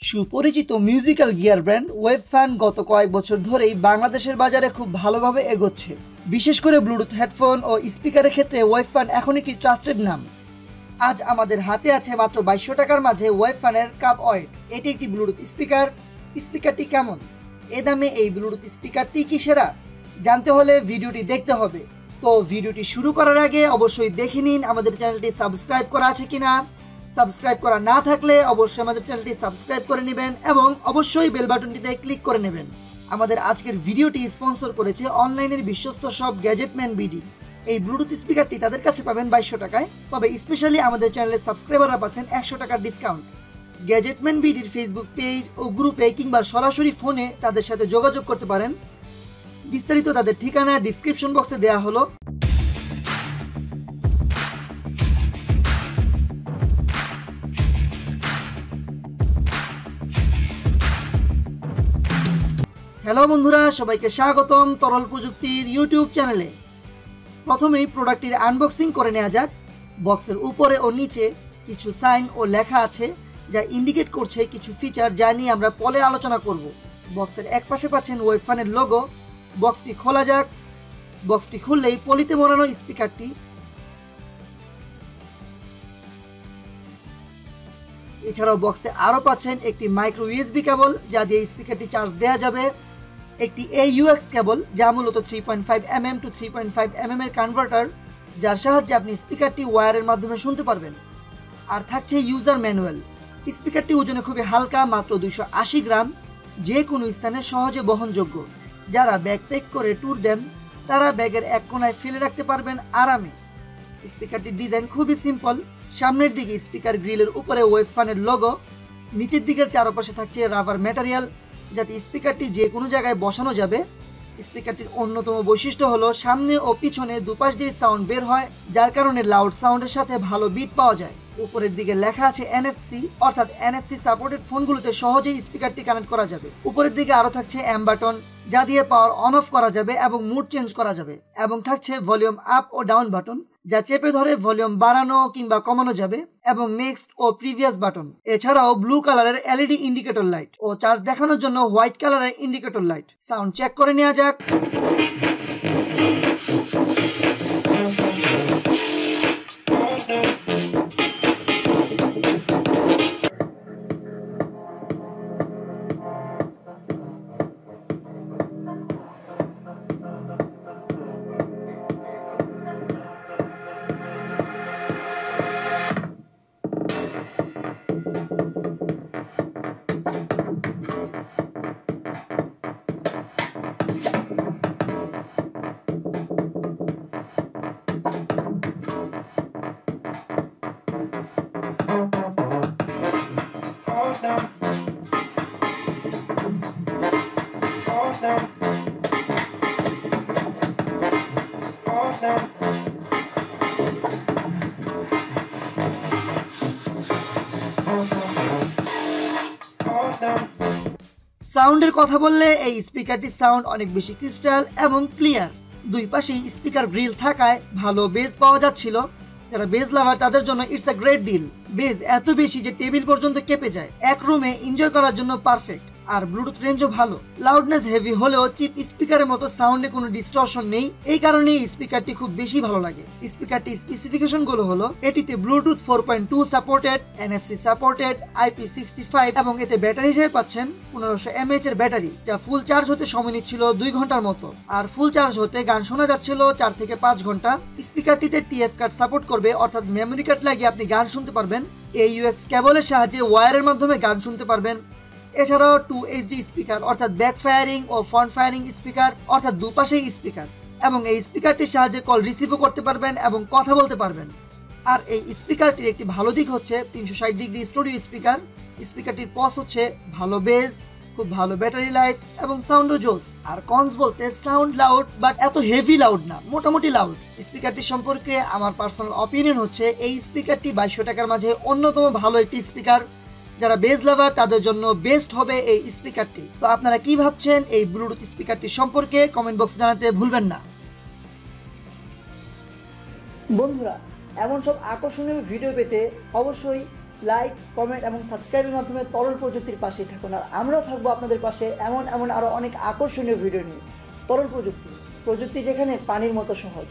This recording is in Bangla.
সুপরিচিত মিউজিক্যাল গিয়ার ব্র্যান্ড ওয়েবফ্যান গত কয়েক বছর ধরেই বাংলাদেশের বাজারে খুব ভালোভাবে এগোচ্ছে। বিশেষ করে ব্লুটুথ হেডফোন ও স্পিকারের ক্ষেত্রে ওয়েবফ্যান এখন একটি ট্রাস্টেড নাম। আজ আমাদের হাতে আছে মাত্র 2200 টাকার মাঝে ওয়েবফ্যানের কাপ ওয়েট। এটি একটি ব্লুটুথ স্পিকার। স্পিকারটি কেমন, এ দামে এই ব্লুটুথ স্পিকারটি কি সেরা, জানতে হলে ভিডিওটি দেখতে হবে। তো ভিডিওটি শুরু করার আগে অবশ্যই দেখে নিন আমাদের চ্যানেলটি সাবস্ক্রাইব করা আছে কিনা। সাবস্ক্রাইব করা না থাকলে অবশ্যই আমাদের চ্যানেলটি সাবস্ক্রাইব করে নেবেন এবং অবশ্যই বেল বাটনটিতে ক্লিক করে নেবেন। আমাদের আজকের ভিডিওটি স্পন্সর করেছে অনলাইনের বিশ্বস্ত সব গ্যাজেটম্যান বিডি। এই ব্লুটুথ স্পিকারটি তাদের কাছে পাবেন 2200 টাকায়, তবে স্পেশালি আমাদের চ্যানেলের সাবস্ক্রাইবাররা পাচ্ছেন 100 টাকার ডিসকাউন্ট। গ্যাজেটম্যান বিডির ফেসবুক পেজ ও গ্রুপে কিংবা সরাসরি ফোনে তাদের সাথে যোগাযোগ করতে পারেন। বিস্তারিত তাদের ঠিকানা ডিসক্রিপশন বক্সে দেওয়া হলো। হ্যালো বন্ধুরা, সবাইকে স্বাগতম তরল প্রযুক্তির ইউটিউব চ্যানেলে। প্রথমেই প্রোডাক্টটির আনবক্সিং করে নেওয়া যাক। বক্সের উপরে ও নিচে কিছু সাইন ও লেখা আছে যা ইন্ডিকেট করছে কিছু ফিচার যা নিয়ে আমরা পরে আলোচনা করব। বক্সের এক পাশে পাচ্ছেন ওয়েবফ্যানের লোগো। বক্সটি খোলা যাক। বক্সটি খুললেই পলিতে মোড়ানো স্পিকারটি, এছাড়াও বক্সে আরও পাচ্ছেন একটি মাইক্রো ইউএসবি কেবল যা দিয়ে স্পিকারটি চার্জ দেওয়া যাবে, একটি AUX কেবল যা মূলত 3.5mm টু 3.5mm এর কনভার্টার, যার সাহায্যে আপনি স্পিকারটি ওয়্যারের মাধ্যমে শুনতে পারবেন। আর থাকছে ইউজার ম্যানুয়াল। স্পিকারটি ওজনে খুবই হালকা, মাত্র 280 গ্রাম, যে কোনো স্থানে সহজে বহনযোগ্য। যারা ব্যাকপ্যাক করে ট্যুর দেন তারা ব্যাগের এক কোণায় ফেলে রাখতে পারবেন আরামে। স্পিকারটির ডিজাইন খুবই সিম্পল। সামনের দিকে স্পিকার গ্রিলের উপরে ওয়েবফ্যানের লোগো, নিচের দিকের চারপাশে থাকছে রাবার ম্যাটেরিয়াল যাতে স্পিকারটি যে কোনো জায়গায় বসানো যাবে। স্পিকারটির অন্যতম বৈশিষ্ট্য হলো সামনে ও পিছনে দুপাশ দিয়ে সাউন্ড বের হয়, যার কারণে লাউড সাউন্ডের সাথে ভালো বিট পাওয়া যায়। উপরের দিকে লেখা আছে NFC, অর্থাৎ NFC সাপোর্টেড ফোনগুলোতে সহজেই স্পিকারটি কানেক্ট করা যাবে। উপরের দিকে আরও থাকছে এম বাটন যা দিয়ে পাওয়ার অন অফ করা যাবে এবং মুড চেঞ্জ করা যাবে, এবং থাকছে ভলিউম আপ ও ডাউন বাটন যা চেপে ধরে ভলিউম বাড়ানো কিংবা কমানো যাবে, এবং নেক্সট ও প্রিভিয়াস বাটন। এছাড়াও ব্লু কালারের LED ইন্ডিকেটর লাইট ও চার্জ দেখানোর জন্য হোয়াইট কালারের ইন্ডিকেটর লাইট। সাউন্ড চেক করে নেওয়া যাক। সাউন্ডের কথা বললে এই স্পিকারটির সাউন্ড অনেক বেশি ক্রিস্টাল এবং ক্লিয়ার। দুই পাশেই স্পিকার গ্রিল থাকায় ভালো বেজ পাওয়া যাচ্ছিল। যারা বেজ লাভার তাদের জন্য it's a great deal. Bass এত বেশি যে টেবিল পর্যন্ত কেঁপে যায়, এক রুমে এনজয় করার জন্য পারফেক্ট। আর ব্লুটুথ রেঞ্জও ভালো। লাউডনেস হেভি হলেও চিপ স্পিকারের মতো সাউন্ডে কোনো ডিস্টরশন নেই, এই কারণে এই স্পিকারটি খুব বেশি ভালো লাগে। স্পিকারটি স্পেসিফিকেশনগুলো হলো এটিতে Bluetooth 4.2 supported, NFC supported, IP65, এবং এতে ব্যাটারি হিসেবে পাচ্ছেন 1500 mAh এর ব্যাটারি, যা ফুল চার্জ হতে সময় নিচ্ছিল 2 ঘন্টার মতো। আর ফুল চার্জ হতে গান শোনা যাচ্ছিল 4 থেকে 5 ঘন্টা। স্পিকারটিতে TF কার্ড সাপোর্ট করবে, অর্থাৎ মেমোরি কার্ড লাগিয়ে আপনি গান শুনতে পারবেন। AUX কেবলের সাহায্যে ওয়্যারের মাধ্যমে গান শুনতে পারবেন। এছাড়াও 2HD স্পিকার, অর্থাৎ ব্যাক ফায়ারিং ও ফ্রন্ট ফায়ারিং স্পিকার, অর্থাৎ দুপাশেই স্পিকার, এবং এই স্পিকারটির সাহায্যে কল রিসিভও করতে পারবেন এবং কথা বলতে পারবেন। আর এই স্পিকারটির একটি ভালো দিক হচ্ছে 360 ডিগ্রি স্টুডিও স্পিকার। স্পিকারটির পস হচ্ছে ভালো বেজ, খুব ভালো ব্যাটারি লাইফ এবং সাউন্ডও জোস। আর কনস বলতে সাউন্ড লাউড, বাট এত হেভি লাউড না, মোটামুটি লাউড। স্পিকারটি সম্পর্কে আমার পার্সোনাল অপিনিয়ন হচ্ছে এই স্পিকারটি 2200 টাকার মাঝে অন্যতম ভালো একটি স্পিকার। যারা বেজ লাভার তাদের জন্য বেস্ট হবে এই স্পিকারটি। তো আপনারা কি ভাবছেন এই ব্লুটুথ স্পিকারটি সম্পর্কে কমেন্ট বক্সে জানাতে ভুলবেন না। বন্ধুরা, এমন সব আকর্ষণীয় ভিডিও পেতে অবশ্যই লাইক, কমেন্ট এবং সাবস্ক্রাইবের মাধ্যমে তরল প্রযুক্তির পাশেই থাকুন। আর আমরাও থাকবো আপনাদের পাশে এমন আরও অনেক আকর্ষণীয় ভিডিও নিয়ে। তরল প্রযুক্তি যেখানে পানির মতো সহজ।